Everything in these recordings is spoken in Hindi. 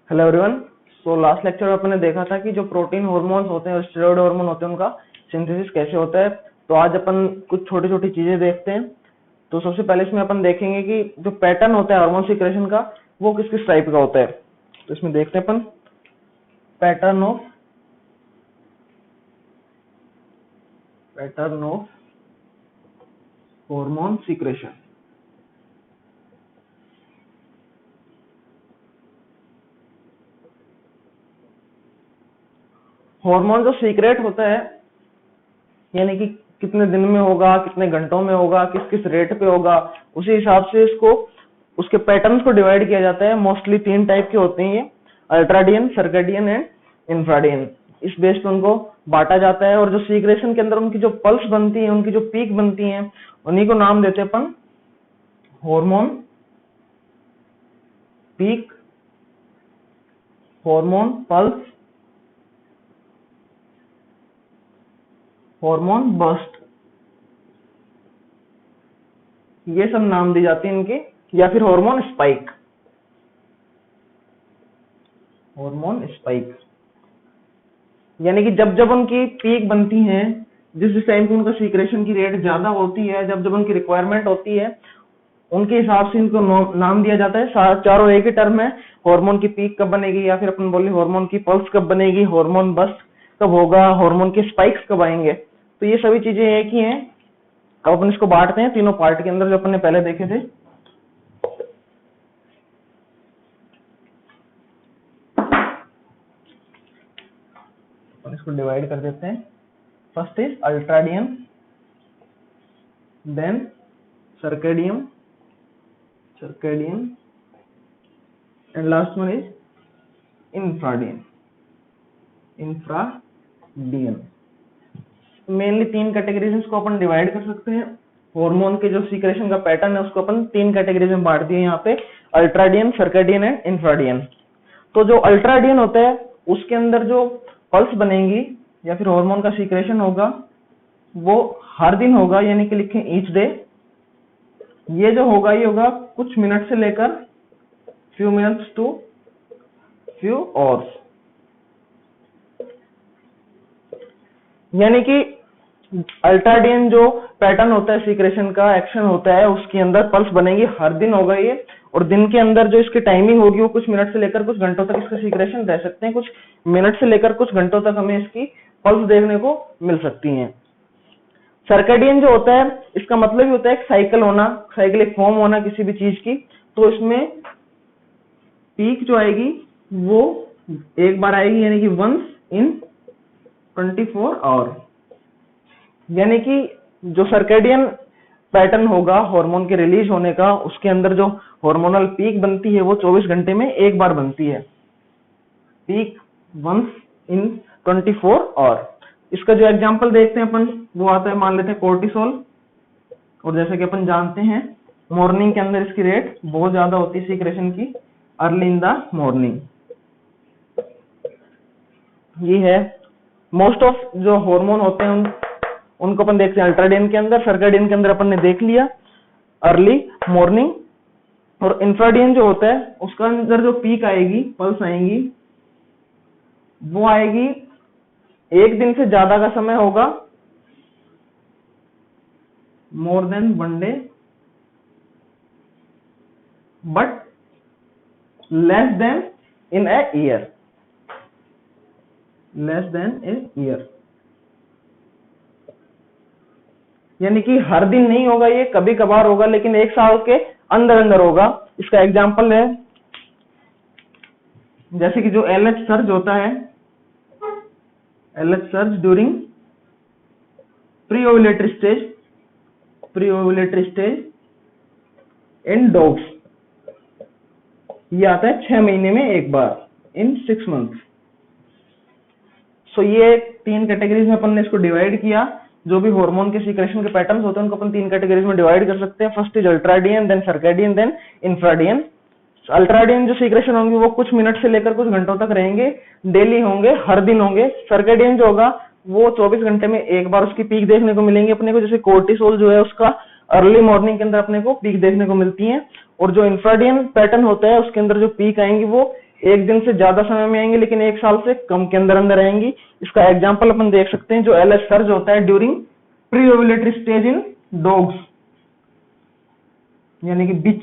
Hello everyone. So last lecture में अपने देखा था कि जो प्रोटीन हार्मोन्स होते हैं और स्टेरॉयड हार्मोन होते हैं उनका सिंथेसिस कैसे होता है। तो आज अपन कुछ छोटी छोटी चीजें देखते हैं। तो सबसे पहले इसमें अपन देखेंगे कि जो पैटर्न होता है हार्मोन सीक्रेशन का वो किस किस टाइप का होता है। तो इसमें देखते हैं अपन pattern of hormone secretion. Hormone जो सीक्रेट होता है यानी कि कितने दिन में होगा, कितने घंटों में होगा, किस किस रेट पे होगा, उसी हिसाब से इसको उसके पैटर्न्स को डिवाइड किया जाता है। मोस्टली 3 टाइप के होते हैं ये, अल्ट्राडियन, सर्कैडियन एंड इंफ्राडियन। इस बेस पे उनको बांटा जाता है और जो सीक्रेशन के अंदर उनकी जो पल्स बनती है, उनकी जो पीक बनती है, उन्हीं को नाम देते हैं अपन hormone peak, hormone pulse, hormone burst. ये सब नाम दी जाती है इनके, या फिर हार्मोन स्पाइक। हार्मोन स्पाइक यानी कि जब जब उनकी पीक बनती है, जिस टाइम पे उनका सीक्रेशन की रेट ज्यादा होती है, जब जब उनकी रिक्वायरमेंट होती है, उनके हिसाब से इनको नाम दिया जाता है। चारों एक ही टर्म है। हार्मोन की पीक कब बनेगी, या फिर अपन बोले हार्मोन की पल्स कब बनेगी, हार्मोन बर्स्ट कब होगा, हार्मोन के स्पाइक्स कब आएंगे। तो ये सभी चीजें एक ही हैं। अब अपन इसको बांटते हैं तीनों पार्ट के अंदर जो अपन ने पहले देखे थे। अपन इसको डिवाइड कर देते हैं। First is ultradian, then circadian and last one is infradian. Mainly 3 categories इसको अपन डिवाइड कर सकते हैं। हार्मोन के जो सीक्रेशन का पैटर्न है उसको अपन 3 कैटेगरीज में बांट दिए यहाँ पे, अल्ट्राडियन, सर्कैडियन एंड इंफ्राडियन। तो जो अल्ट्राडियन होता है उसके अंदर जो पल्स बनेगी या फिर हार्मोन का सीक्रेशन होगा वो हर दिन होगा, यानी कि लिखें ईच डे। ये जो होगा ये होगा कुछ मिनट से लेकर few minutes to few hours. यानी कि अल्ट्राडियन जो पैटर्न होता है सीक्रेशन का, एक्शन होता है, उसके अंदर पल्स बनेगी, हर दिन होगा ये। और दिन के अंदर जो इसकी टाइमिंग होगी वो कुछ मिनट से लेकर कुछ घंटों तक इसका सीक्रेशन रह सकते हैं। कुछ मिनट से लेकर कुछ घंटों तक हमें इसकी पल्स देखने को मिल सकती है। सर्कैडियन जो होता है इसका मतलब ही होता है एक साइकिल होना, साइक्लिक फॉर्म होना किसी भी चीज की। तो इसमें पीक जो आएगी वो एक बार आएगी, यानी कि वंस इन 24 आवर। यानी कि जो सर्कैडियन पैटर्न होगा हार्मोन के रिलीज होने का, उसके अंदर जो हार्मोनल पीक बनती है वो 24 घंटे में एक बार बनती है। Peak once in 24 hour. इसका जो एग्जांपल देखते हैं अपन वो आता है, मान लेते हैं कोर्टिसोल। और जैसे कि अपन जानते हैं मॉर्निंग के अंदर इसकी रेट बहुत ज्यादा होती है सीक्रेशन की, अर्ली इन द मॉर्निंग। ये है मोस्ट ऑफ जो हार्मोन होते हैं उनको अपन देखते हैं अल्ट्राडियन के अंदर। सर्कैडियन के अंदर अपन ने देख लिया अर्ली मॉर्निंग। और इंफ्राडियन जो होता है उसका अंदर जो पीक आएगी, पल्स आएंगी, वो आएगी एक दिन से ज्यादा का समय होगा, more than 1 day, but less then in a year. यानी कि हर दिन नहीं होगा, ये कभी कभार होगा, लेकिन एक साल के अंदर अंदर होगा। इसका एग्जांपल है जैसे कि जो एलएच सर्ज होता है, LH surge during pre ovulatory stage in dogs. ये आता है 6 महीने में एक बार, इन 6 मंथ्स। सो ये 3 कैटेगरीज में अपन ने इसको डिवाइड किया। जो भी हार्मोन के सीक्रेशन के पैटर्न्स होते हैं उनको अपन 3 कैटेगरीज में डिवाइड कर सकते हैं। First is ultradian, then circadian, then infradian. Ultradian जो सीक्रेशन होंगे वो कुछ मिनट से लेकर कुछ घंटों तक रहेंगे, डेली होंगे, हर दिन होंगे। सर्कैडियन जो होगा वो 24 घंटे में एक बार उसकी पीक देखने को मिलेंगे अपने को। जैसे कोर्टिसोल जो है उसका अर्ली मॉर्निंग के अंदर अपने को पीक देखने को मिलती है। और जो इंफ्राडियन पैटर्न होता है उसके अंदर जो पीक आएंगी वो एक दिन से ज्यादा समय में आएंगी, लेकिन एक साल से कम के अंदर अंदर आएंगी। इसका एग्जाम्पल अपन देख सकते हैं, जो एलएच सर्ज होता है during pre ovulatory stage in dogs, यानी कि बिच,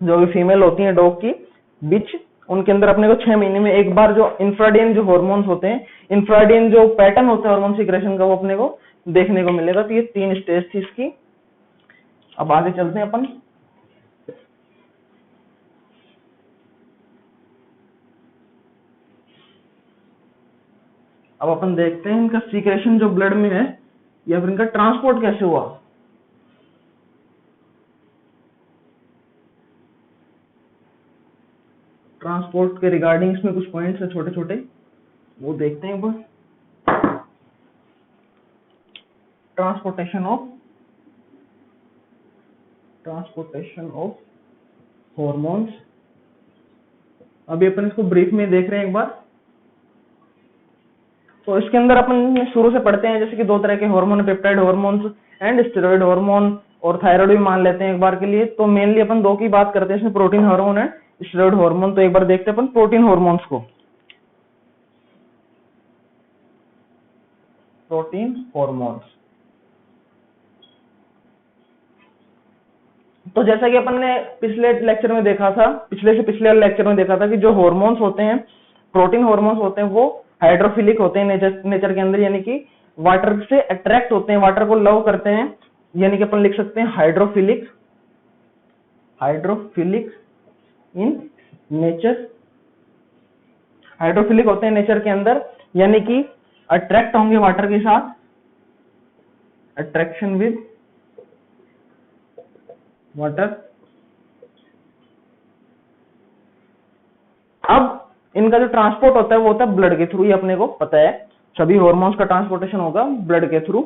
जो भी फीमेल होती है डॉग की बिच, उनके अंदर अपने को 6 महीने में एक बार जो इंफ्राडियन जो हॉर्मोन्स होते हैं, इंफ्राडियन जो पैटर्न होता है हार्मोन सिक्रेशन का, वो अपने को देखने को मिलेगा। तो ये 3 स्टेज थी इसकी। अब आगे चलते हैं अपन। अब अपन देखते हैं इनका सीक्रेशन जो ब्लड में है, या फिर इनका ट्रांसपोर्ट कैसे हुआ। ट्रांसपोर्ट के रिगार्डिंग इसमें कुछ पॉइंट्स है छोटे छोटे, वो देखते हैं एक बार। Transportation of hormones. अभी अपन इसको ब्रीफ में देख रहे हैं एक बार। तो इसके अंदर अपन शुरू से पढ़ते हैं, जैसे कि 2 तरह के hormone, peptide hormones and steroid hormone, और थायराइड भी मान लेते हैं एक बार के लिए। तो मेनली अपन 2 की बात करते हैं इसमें, protein hormone and steroid hormone. तो एक बार देखते हैं अपन प्रोटीन हार्मोन्स को। प्रोटीन हार्मोन्स, तो जैसा कि अपन ने पिछले लेक्चर में देखा था, पिछले से पिछले लेक्चर में देखा था कि जो हार्मोन्स होते हैं, प्रोटीन हार्मोन्स होते हैं, वो हाइड्रोफिलिक होते हैं नेचर के अंदर, यानी कि वाटर से अट्रैक्ट होते हैं, वाटर को लव करते हैं, यानी कि अपन लिख सकते हैं हाइड्रोफिलिक इन नेचर। हाइड्रोफिलिक होते हैं नेचर के अंदर, यानी कि अट्रैक्ट होंगे वाटर के साथ, अट्रैक्शन विद वाटर। अब इनका जो ट्रांसपोर्ट होता है वो होता है ब्लड के थ्रू, ये अपने को पता है, सभी हार्मोन्स का ट्रांसपोर्टेशन होगा ब्लड के थ्रू।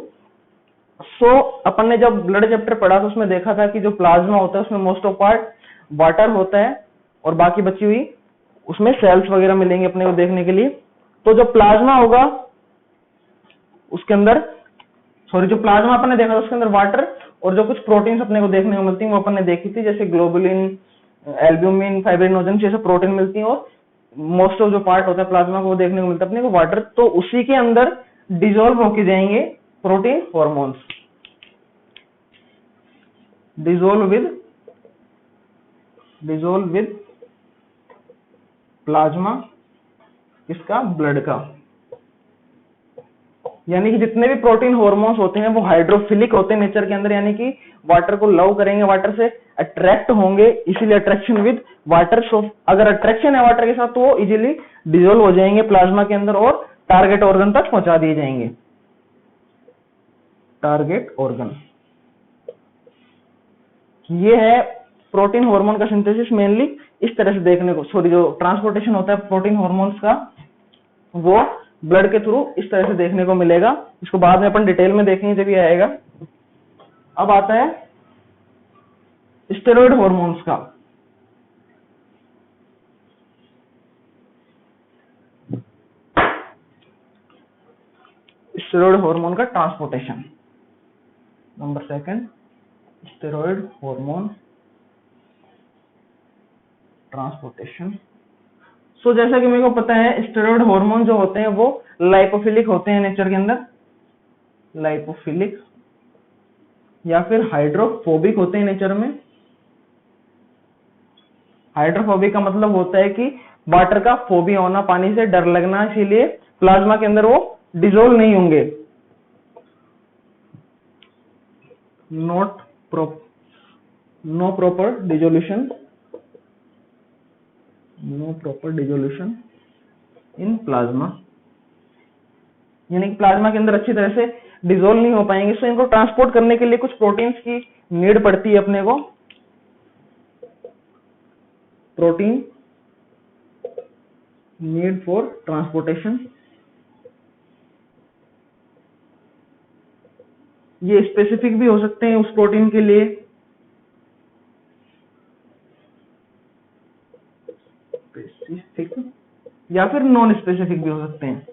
सो अपन ने जब ब्लड चैप्टर पढ़ा तो उसमें देखा था कि जो प्लाज्मा होता है उसमें मोस्ट ऑफ पार्ट वाटर होता है, और बाकी बची हुई उसमें सेल्स वगैरह मिलेंगे अपने को देखने के लिए। तो जो प्लाज्मा होगा उसके अंदर, जो प्लाज्मा अपन ने देखा था उसके अंदर वाटर और जो कुछ प्रोटीन्स अपने को देखने को मिलती हैं वो अपन ने देखी थी, जैसे ग्लोबुलिन, एल्ब्यूमिन, फाइब्रिनोजन जैसे प्रोटीन मिलती हैं, और मोस्ट ऑफ जो पार्ट होता है प्लाज्मा को वो देखने को मिलता है अपने को वाटर। तो उसी के अंदर डिसॉल्व होके जाएंगे protein hormones, dissolve with plasma, इसका ब्लड का। यानी कि जितने भी प्रोटीन हार्मोन्स होते हैं वो हाइड्रोफिलिक होते हैं नेचर के अंदर, यानी कि वाटर को लव करेंगे, वाटर से अट्रैक्ट होंगे, इसीलिए अट्रैक्शन विद वाटर। सो अगर अट्रैक्शन है वाटर के साथ तो वो इजीली डिसॉल्व हो जाएंगे प्लाज्मा के अंदर और टारगेट ऑर्गन तक पहुंचा दिए जाएंगे। टारगेट ऑर्गन, ये है प्रोटीन हार्मोन का सिंथेसिस मेनली इस तरह से देखने को, जो ट्रांसपोर्टेशन होता है प्रोटीन हार्मोन्स का वो ब्लड के थ्रू इस तरह से देखने को मिलेगा। इसको बाद में अपन डिटेल में देखेंगे जब ये आएगा। अब आता है स्टेरॉइड हार्मोन्स का। स्टेरॉइड हार्मोन का transportation, number 2, steroid hormone transportation. So जैसा कि मेरे को पता है स्टेरॉइड हार्मोन जो होते हैं वो लाइपोफिलिक होते हैं नेचर के अंदर, लाइपोफिलिक या फिर हाइड्रोफोबिक होते हैं नेचर में। हाइड्रोफोबिक का मतलब होता है कि वाटर का फोबिया होना, पानी से डर लगना, इसीलिए प्लाज्मा के अंदर वो डिसॉल्व नहीं होंगे। No proper dissolution in plasma, यानी कि प्लाज्मा के अंदर अच्छी तरह से डिसॉल्व नहीं हो पाएंगे। सो इनको ट्रांसपोर्ट करने के लिए कुछ प्रोटीन्स की नीड पड़ती है अपने को, प्रोटीन नीड फॉर ट्रांसपोर्टेशन। ये स्पेसिफिक भी हो सकते हैं उस प्रोटीन के लिए, स्पेसिफिक या फिर नॉन स्पेसिफिक भी हो सकते हैं।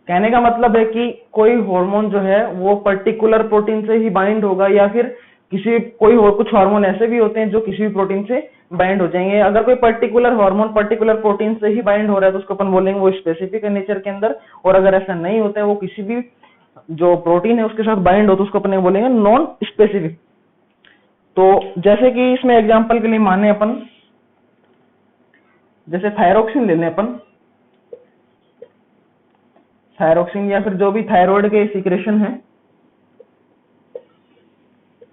कहने का मतलब है कि कोई हार्मोन जो है वो पर्टिकुलर प्रोटीन से ही बाइंड होगा या फिर किसी कोई और कुछ हार्मोन ऐसे भी होते हैं जो किसी भी प्रोटीन से बाइंड हो जाएंगे। अगर कोई पर्टिकुलर हार्मोन पर्टिकुलर प्रोटीन से ही बाइंड हो रहा है तो उसको अपन बोलेंगे वो स्पेसिफिक है नेचर के अंदर, और अगर ऐसा नहीं होता है, वो किसी भी जो प्रोटीन है उसके साथ बाइंड हो तो उसको अपन बोलेंगे नॉन स्पेसिफिक। तो जैसे कि इसमें एग्जांपल के लिए माने अपन, जैसे थायरोक्सिन ले लें अपन, थायरोक्सिन या फिर जो भी थायराइड के सीक्रेशन है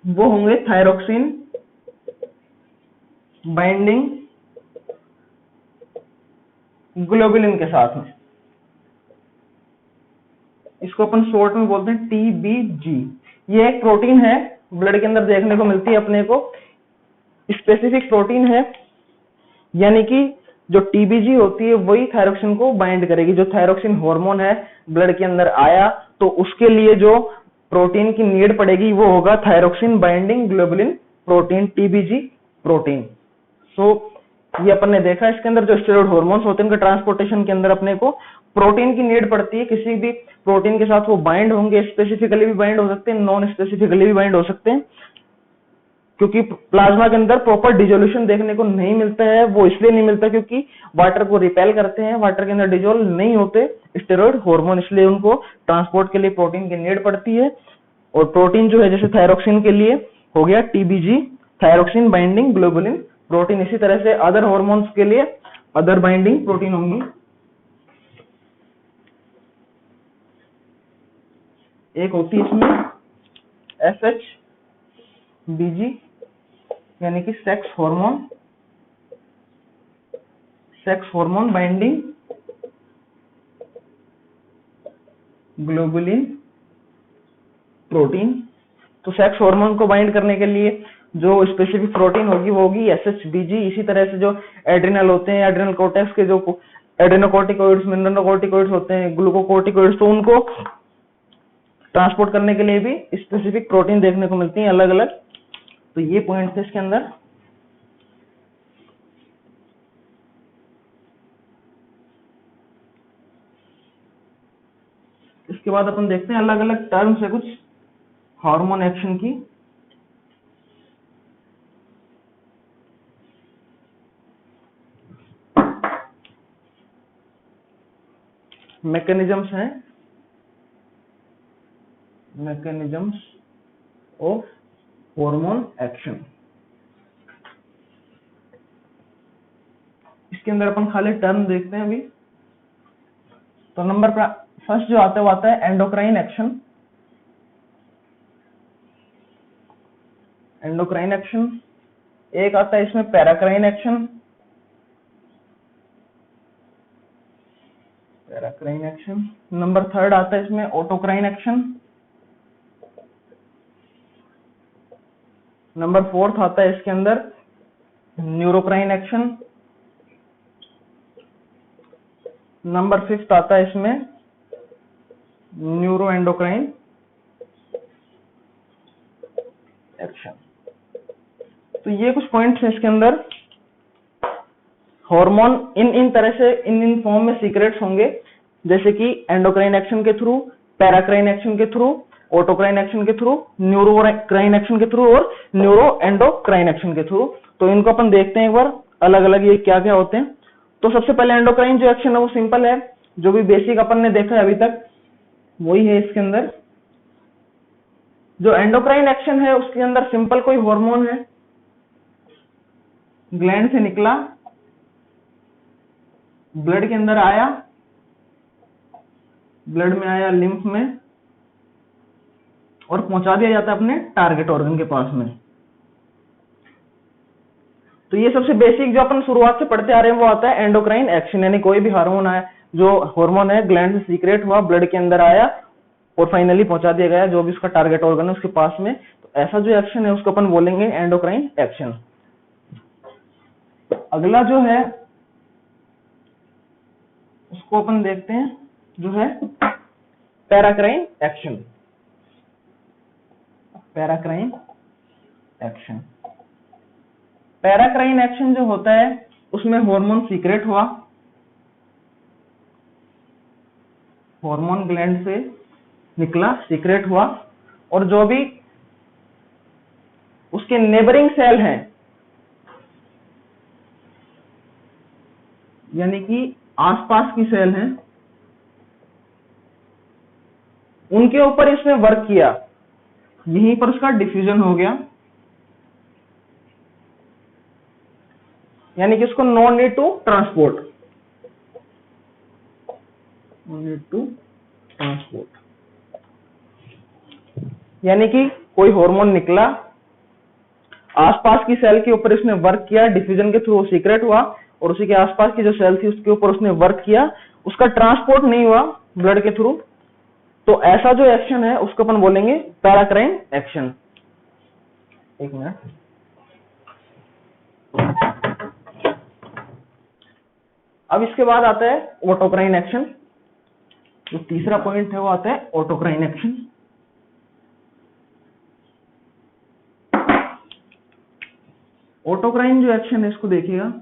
वो होंगे थायरोक्सिन बाइंडिंग ग्लोबुलिन के साथ में। इसको अपन शॉर्ट में बोलते हैं टीबीजी। ये एक प्रोटीन है, ब्लड के अंदर देखने को मिलती है अपने को, स्पेसिफिक प्रोटीन है, यानी कि जो टीबीजी होती है वही थायरोक्सिन को बाइंड करेगी। जो थायरोक्सिन हार्मोन है ब्लड के अंदर आया तो उसके लिए जो प्रोटीन की नीड पड़ेगी वो होगा thyroxine binding globulin protein, TBG protein. So ये अपन ने देखा इसके अंदर जो स्टेरॉइड हार्मोन्स होते हैं उनके ट्रांसपोर्टेशन के अंदर अपने को प्रोटीन की नीड पड़ती है। किसी भी प्रोटीन के साथ वो बाइंड होंगे, स्पेसिफिकली भी बाइंड हो सकते हैं, नॉन स्पेसिफिकली भी बाइंड हो सकते हैं। क्योंकि प्लाज्मा के अंदर प्रॉपर डिजोल्यूशन देखने को नहीं मिलता है, वो इसलिए नहीं मिलता क्योंकि वाटर को रिपेल करते हैं, वाटर के अंदर डिजोल्व नहीं होते स्टेरॉइड हार्मोन, इसलिए उनको ट्रांसपोर्ट के लिए प्रोटीन की नीड पड़ती है। और प्रोटीन जो है जैसे थायरोक्सिन के लिए हो गया टीबीजी, थायरोक्सिन बाइंडिंग ग्लोबुलिन प्रोटीन। इसी तरह से अदर हार्मोन्स के लिए अदर बाइंडिंग प्रोटीन होंगी। एक होती है इसमें SHBG यानी कि sex hormone binding globulin protein. तो सेक्स हार्मोन को बाइंड करने के लिए जो स्पेसिफिक प्रोटीन होगी वो होगी SHBG। इसी तरह से जो एड्रिनल होते हैं, एड्रिनल कोर्टेक्स के जो एड्रेनोकोर्टिकॉइड्स, मिनरलोकोर्टिकॉइड्स होते हैं, ग्लूकोकोर्टिकॉइड्स, तो उनको ट्रांसपोर्ट करने के लिए भी स्पेसिफिक प्रोटीन देखने को मिलती हैं अलग अलग। तो ये पॉइंट थे इसके अंदर। इसके बाद अपन देखते हैं अलग अलग टर्म्स है कुछ हार्मोन एक्शन की। मैकेनिज्म्स हैं, मैकेनिज्म्स ऑफ हार्मोन एक्शन। इसके अंदर अपन खाली टर्म देखते हैं अभी। तो नंबर फर्स्ट जो आता है वो आता है एंडोक्राइन एक्शन। Endocrine action. एक आता है इसमें paracrine action. Paracrine action. Number third आता है इसमें ऑटोक्राइन एक्शन। नंबर फोर्थ आता है इसके अंदर न्यूरोक्राइन एक्शन। नंबर फिफ्थ आता है इसमें न्यूरो एंडोक्राइन एक्शन। तो ये कुछ पॉइंट्स हैं इसके अंदर। हार्मोन इन तरह से इन फॉर्म में सीक्रेट्स होंगे, जैसे कि एंडोक्राइन एक्शन के थ्रू, पैराक्राइन एक्शन के थ्रू, ऑटोक्राइन एक्शन के थ्रू, न्यूरोक्राइन एक्शन के थ्रू और न्यूरो एंडोक्राइन एक्शन के थ्रू। तो इनको अपन देखते हैं एक बार अलग अलग ये क्या क्या होते हैं। तो सबसे पहले एंडोक्राइन जो एक्शन है वो सिंपल है, जो भी बेसिक अपन ने देखा है अभी तक वही है इसके अंदर। जो एंडोक्राइन एक्शन है उसके अंदर सिंपल कोई हार्मोन है, ग्लैंड से निकला, ब्लड के अंदर आया, ब्लड में आया, लिम्फ में, और पहुंचा दिया जाता है अपने टारगेट ऑर्गन के पास में। तो ये सबसे बेसिक जो अपन शुरुआत से पढ़ते आ रहे हैं वो आता है एंडोक्राइन एक्शन, यानी कोई भी हार्मोन है, जो हार्मोन है ग्लैंड से सीक्रेट हुआ, ब्लड के अंदर आया और फाइनली पहुंचा दिया गया जो भी उसका टारगेट ऑर्गन है उसके पास में। तो ऐसा जो एक्शन है उसको अपन बोलेंगे एंडोक्राइन एक्शन। अगला जो है उसको अपन देखते हैं जो है paracrine action. Paracrine action. Paracrine action जो होता है उसमें हार्मोन सीक्रेट हुआ, हार्मोन ग्लैंड से निकला, सीक्रेट हुआ, और जो भी उसके नेबरिंग सेल हैं, यानी कि आसपास की सेल हैं, उनके ऊपर इसने वर्क किया, यहीं पर उसका डिफ्यूजन हो गया, यानी कि उसको नो नीड टू ट्रांसपोर्ट, यानी कि कोई हार्मोन निकला, आसपास की सेल के ऊपर इसने वर्क किया, डिफ्यूजन के थ्रू सीक्रेट हुआ, और उसी के आसपास की जो सेल थी उसके ऊपर उसने वर्क किया, उसका ट्रांसपोर्ट नहीं हुआ ब्लड के थ्रू, तो ऐसा जो एक्शन है उसको अपन बोलेंगे पैराक्राइन एक्शन। एक मिनट, अब इसके बाद आता है ऑटोक्राइन एक्शन। जो तीसरा पॉइंट है वो आता है ऑटोक्राइन एक्शन। ऑटोक्राइन जो एक्शन है इसको देखिएगा,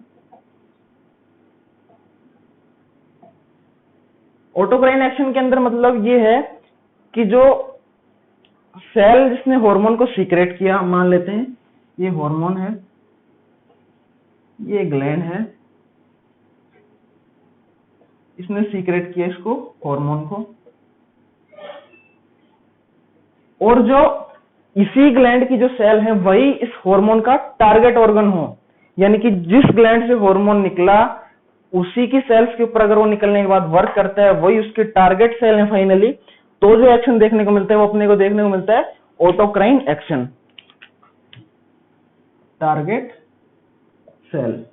ऑटोक्राइन एक्शन के अंदर मतलब ये है कि जो सेल जिसने हार्मोन को सीक्रेट किया, मान लेते हैं ये हार्मोन है, ये ग्लैंड है, इसने सीक्रेट किया इसको हार्मोन को, और जो इसी ग्लैंड की जो सेल है वही इस हार्मोन का टारगेट ऑर्गन हो, यानी कि जिस ग्लैंड से हार्मोन निकला उसी की सेल्स के ऊपर अगर वो निकलने के बाद वर्क करता है, वही उसके टारगेट सेल है फाइनली, तो जो एक्शन देखने को मिलता है वो अपने को देखने को मिलता है ऑटोक्राइन एक्शन। टारगेट सेल,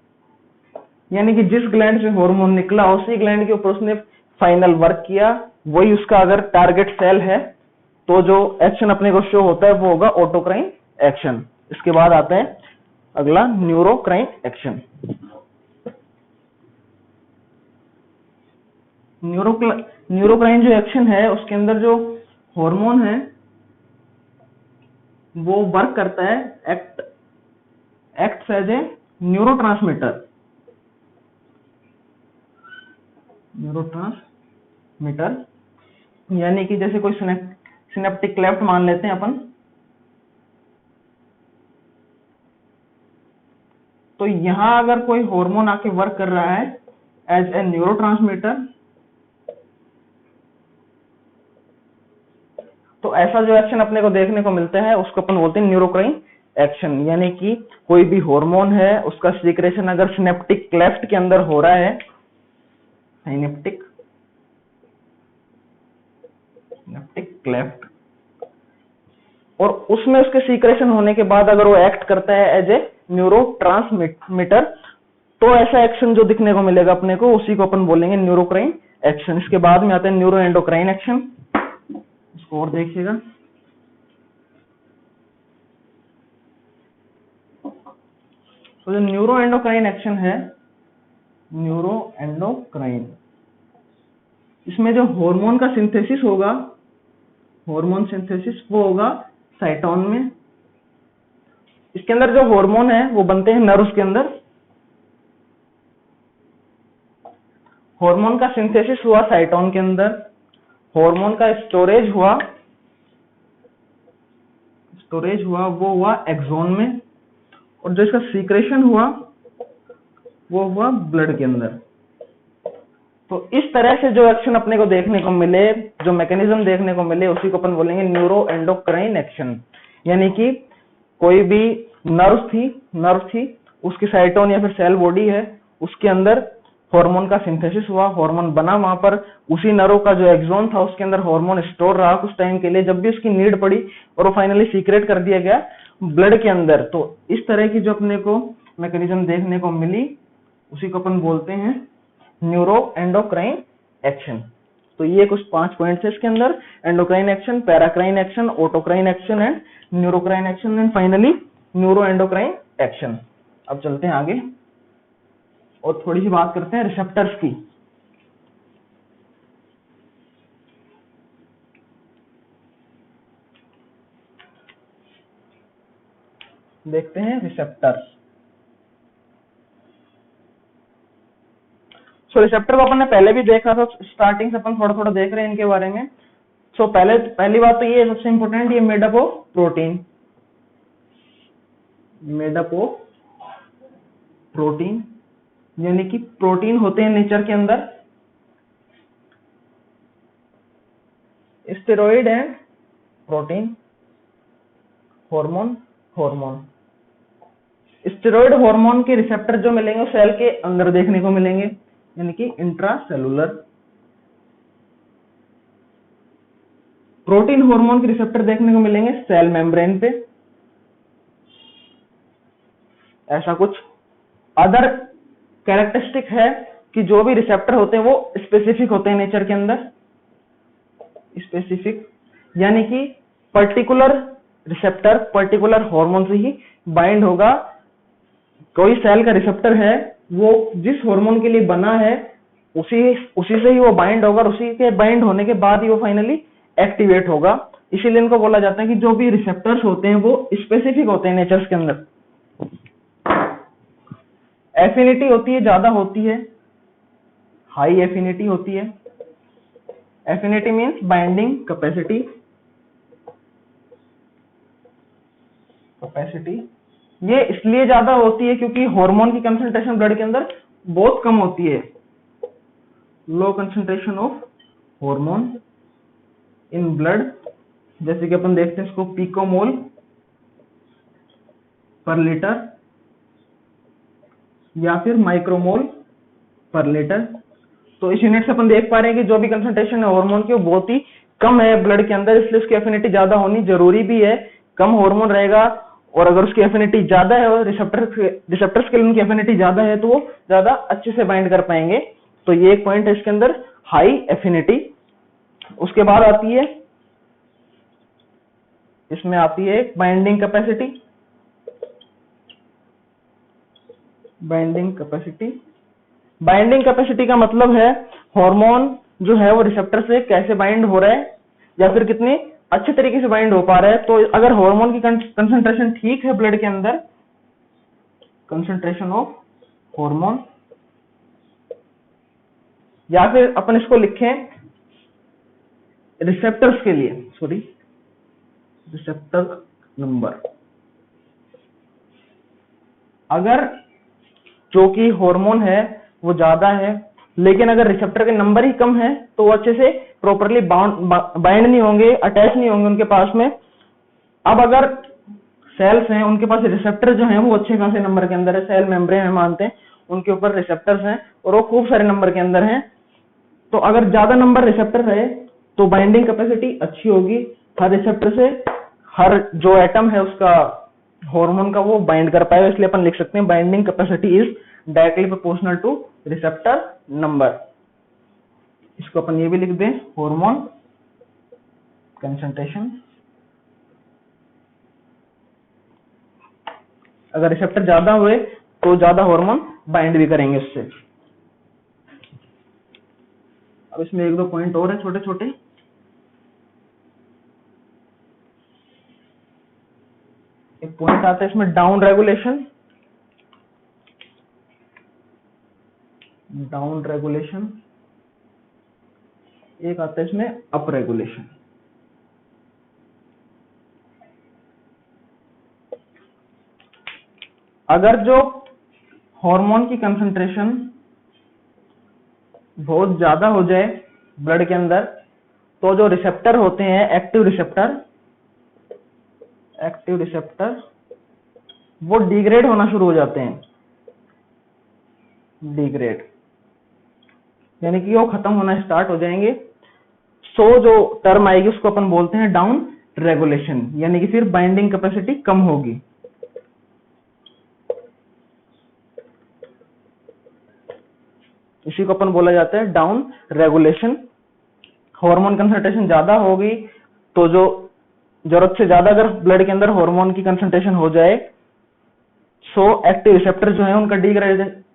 यानी कि जिस ग्लैंड से हार्मोन निकला उसी ग्लैंड के ऊपर उसने फाइनल वर्क किया, वही उसका अगर टारगेट सेल है, तो जो एक्शन अपने को शो होता है वो होगा ऑटोक्राइन एक्शन। इसके बाद आता है अगला न्यूरोक्राइन एक्शन। न्यूरोक्राइन जो एक्शन है उसके अंदर जो हार्मोन है वो वर्क करता है, एक्ट एज ए न्यूरोट्रांसमीटर, यानी कि जैसे कोई सिनेप्टिक क्लेफ्ट मान लेते हैं अपन, तो यहां अगर कोई हार्मोन आके वर्क कर रहा है एज ए न्यूरोट्रांसमीटर, तो ऐसा जो एक्शन अपने को देखने को मिलता है उसको अपन बोलते हैं न्यूरोक्राइन एक्शन। यानी कि कोई भी हार्मोन है उसका सीक्रेशन अगर सिनेप्टिक क्लेफ्ट के अंदर हो रहा है, सिनेप्टिक क्लेफ्ट, और उसमें उसके सीक्रेशन होने के बाद अगर वो एक्ट करता है एज ए न्यूरोट्रांसमीटर, तो ऐसा एक्शन जो दिखने को मिलेगा अपने को उसी को अपन बोलेंगे न्यूरोक्राइन एक्शन। इसके बाद में आता है न्यूरो एंडोक्राइन एक्शन, इसको और देखिएगा। तो जो न्यूरो एंडोक्राइन एक्शन है, न्यूरो एंडोक्राइन, इसमें जो हार्मोन का सिंथेसिस होगा, हार्मोन सिंथेसिस वो होगा साइटोन में। इसके अंदर जो हार्मोन है वो बनते हैं नर्व्स के अंदर, हार्मोन का सिंथेसिस हुआ साइटोन के अंदर, हार्मोन का स्टोरेज हुआ वो हुआ एक्सोन में, और जो इसका सीक्रेशन हुआ वो हुआ ब्लड के अंदर। तो इस तरह से जो एक्शन अपने को देखने को मिले, जो मैकेनिज्म देखने को मिले, उसी को अपन बोलेंगे न्यूरो एंडोक्राइन एक्शन। यानी कि कोई भी नर्व थी उसकी साइटोन या फिर सेल बॉडी है, उसके अंदर हार्मोन का सिंथेसिस हुआ, हार्मोन बना, वहां पर उसी नर्व का जो एक्सोन था उसके अंदर हार्मोन स्टोर रहा कुछ टाइम के लिए, जब भी उसकी नीड पड़ी, और वो फाइनली सीक्रेट कर दिया गया ब्लड के अंदर। तो इस तरह की जो अपने को मैकेनिज्म देखने को मिली उसी को अपन बोलते हैं न्यूरो एंडोक्राइन एक्शन। तो ये कुछ 5 पॉइंट्स है इसके अंदर, endocrine action, paracrine action, autocrine action and न्यूरोक्राइन action, and finally neuro endocrine action. अब चलते हैं आगे और थोड़ी सी बात करते हैं रिसेप्टर्स की। देखते हैं रिसेप्टर्स। सो रिसेप्टर को अपन ने पहले भी देखा था, स्टार्टिंग से अपन थोड़ा थोड़ा देख रहे हैं इनके बारे में। सो पहली बात तो ये सबसे इंपॉर्टेंट, ये made up of protein. Made up of protein, यानी कि प्रोटीन होते हैं नेचर के अंदर। Steroid and protein hormone, steroid hormone के रिसेप्टर जो मिलेंगे वो सेल के अंदर देखने को मिलेंगे, यानी कि इंट्रासेलुलर। प्रोटीन हार्मोन के रिसेप्टर देखने को मिलेंगे सेल मेम्ब्रेन पे। ऐसा कुछ अदर कैरेक्टरिस्टिक है कि जो भी रिसेप्टर होते हैं वो स्पेसिफिक होते हैं नेचर के अंदर। स्पेसिफिक यानी कि पर्टिकुलर रिसेप्टर पर्टिकुलर हार्मोन से ही बाइंड होगा। कोई सेल का रिसेप्टर है, वो जिस हार्मोन के लिए बना है उसी से ही वो बाइंड होगा, और उसी के बाइंड होने के बाद ही वो फाइनली एक्टिवेट होगा। इसीलिए इनको बोला जाता है कि जो भी रिसेप्टर्स होते हैं वो स्पेसिफिक होते हैं नेचर्स के अंदर। एफिनिटी होती है, ज्यादा होती है, हाई एफिनिटी होती है। एफिनिटी मीन्स बाइंडिंग कैपेसिटी, ये इसलिए ज्यादा होती है क्योंकि हार्मोन की कंसंट्रेशन ब्लड के अंदर बहुत कम होती है। Low concentration of hormone in blood, जैसे कि अपन देखते हैं इसको पिकोमोल पर लीटर या फिर माइक्रोमोल पर लीटर। तो इस यूनिट से अपन देख पा रहे हैं कि जो भी कंसंट्रेशन है हार्मोन की वो बहुत ही कम है ब्लड के अंदर, इसलिए उसकी एफिनिटी ज्यादा होनी जरूरी भी है। कम हार्मोन रहेगा और अगर उसकी एफिनिटी ज्यादा है और रिसेप्टर्स के लिए उनकी एफिनिटी ज्यादा है तो वो ज्यादा अच्छे से बाइंड कर पाएंगे। तो ये एक पॉइंट है इसके अंदर, हाई एफिनिटी। उसके बाद आती है, इसमें आती है बाइंडिंग कैपेसिटी। बाइंडिंग कैपेसिटी का मतलब है हार्मोन जो है वो रिसेप्टर से कैसे बाइंड हो रहा है या फिर कितने अच्छे तरीके से बाइंड हो पा रहा है। तो अगर हार्मोन की कंसंट्रेशन ठीक है ब्लड के अंदर, कंसंट्रेशन ऑफ हार्मोन, या फिर अपन इसको लिखें रिसेप्टर्स के लिए, रिसेप्टर नंबर। अगर जो कि हार्मोन है वो ज्यादा है लेकिन अगर रिसेप्टर के नंबर ही कम है तो वो अच्छे से प्रॉपरली बाइंड नहीं होंगे, अटैच नहीं होंगे उनके पास में। अब अगर सेल्स हैं उनके पास रिसेप्टर जो हैं वो अच्छे खासे नंबर के अंदर है, सेल मेम्ब्रेन हम मानते हैं उनके ऊपर रिसेप्टर्स हैं और वो खूब सारे नंबर के अंदर हैं। तो अगर ज्यादा नंबर रिसेप्टर रहे तो बाइंडिंग कैपेसिटी अच्छी होगी, हर रिसेप्टर से हर जो एटम है उसका हार्मोन का वो बाइंड कर पाएगा। इसलिए अपन लिख सकते हैं binding capacity is directly proportional two receptor number. इसको अपन ये भी लिख दें, हार्मोन कंसंट्रेशन। अगर रिसेप्टर ज्यादा हुए तो ज्यादा हार्मोन बाइंड भी करेंगे उससे। अब इसमें एक दो पॉइंट और है छोटे छोटे। एक पॉइंट आता है इसमें डाउन रेगुलेशन, एक आता है इसमें अप रेगुलेशन। अगर जो हार्मोन की कंसंट्रेशन बहुत ज्यादा हो जाए ब्लड के अंदर तो जो रिसेप्टर होते हैं एक्टिव रिसेप्टर वो डिग्रेड होना शुरू हो जाते हैं। डिग्रेड यानी कि वो खत्म होना स्टार्ट हो जाएंगे। सो जो टर्म आएगी उसको अपन बोलते हैं डाउन रेगुलेशन, यानी कि फिर बाइंडिंग कैपेसिटी कम होगी। इसी को अपन बोला जाता है डाउन रेगुलेशन। हार्मोन कंसंट्रेशन ज्यादा होगी तो जो जरूरत से ज्यादा अगर ब्लड के अंदर हार्मोन की कंसंट्रेशन हो जाए सो एक्टिव रिसेप्टर जो है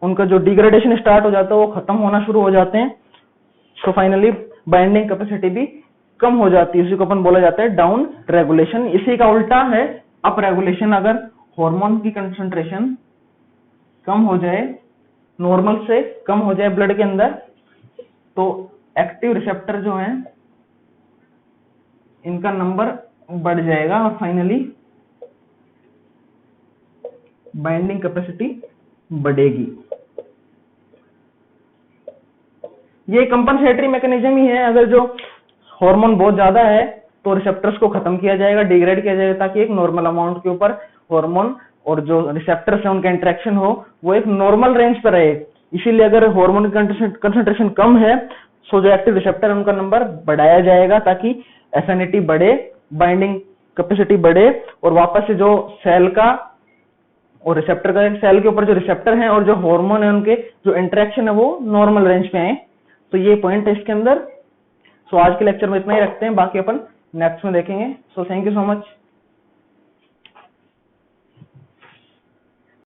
उनका जो डिग्रेडेशन स्टार्ट हो जाता है वो खत्म होना शुरू हो जाते हैं। सो फाइनली बाइंडिंग कैपेसिटी भी कम हो जाती है। इसी को अपन बोला जाता है डाउन रेगुलेशन। इसी का उल्टा है अप रेगुलेशन। अगर हार्मोन की कंसंट्रेशन कम हो जाए, नॉर्मल से कम हो जाए ब्लड के अंदर तो एक्टिव रिसेप्टर जो है इनका नंबर बढ़ जाएगा और फाइनली बाइंडिंग कैपेसिटी बढ़ेगी। ये कंपनसेटरी मैकेनिज्म ही है। अगर जो हार्मोन बहुत ज्यादा है तो रिसेप्टर्स को खत्म किया जाएगा, डिग्रेड किया जाएगा, ताकि एक नॉर्मल अमाउंट के ऊपर हार्मोन और जो रिसेप्टर्स है उनका इंटरेक्शन हो वो एक नॉर्मल रेंज पर रहे। इसीलिए अगर हार्मोन कंसंट्रेशन कम है सो जो एक्टिव रिसेप्टर उनका नंबर बढ़ाया जाएगा ताकि एफिनिटी बढ़े, बाइंडिंग कैपेसिटी बढ़े और वापस से जो सेल का और रिसेप्टर का, सेल के ऊपर जो रिसेप्टर हैं और जो हार्मोन है उनके जो इंटरेक्शन है वो नॉर्मल रेंज पे आए। तो ये पॉइंट है इसके अंदर। सो आज के लेक्चर में इतना ही रखते हैं, बाकी अपन नेक्स्ट में देखेंगे। So thank you so much.